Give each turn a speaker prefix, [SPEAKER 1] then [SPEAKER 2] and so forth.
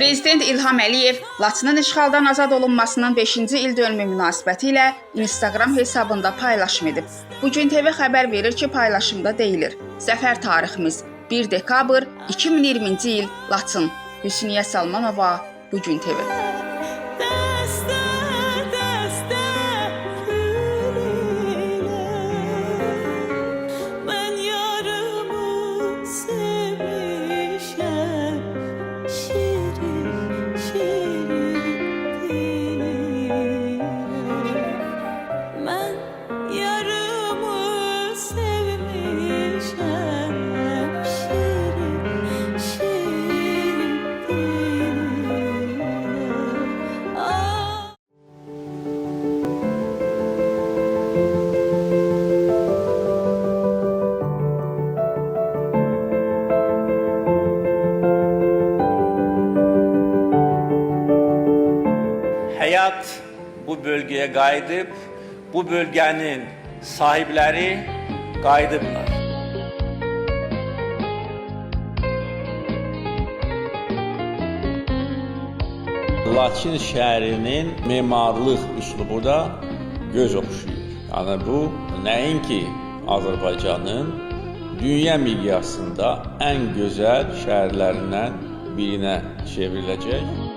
[SPEAKER 1] Prezident İlham Əliyev Laçının işğaldan azad olunmasının 5-ci il dönümü münasibəti ilə Instagram hesabında paylaşım edib. Bugün TV xəbər verir ki, paylaşımda deyilir: Zəfər tariximiz 1 dekabr 2020-ci il Laçın. Hüsniyyə Salmanova, Bugün TV.
[SPEAKER 2] Həyat bu bölgəyə qayıdıb, bu bölgənin sahibləri qayıdıblar. Laçın şəhərinin memarlıq üslubu da göz oxşuyur. Yəni bu nəinki Azərbaycanın dünya miqyasında ən gözəl şəhərlərindən birinə çevriləcək.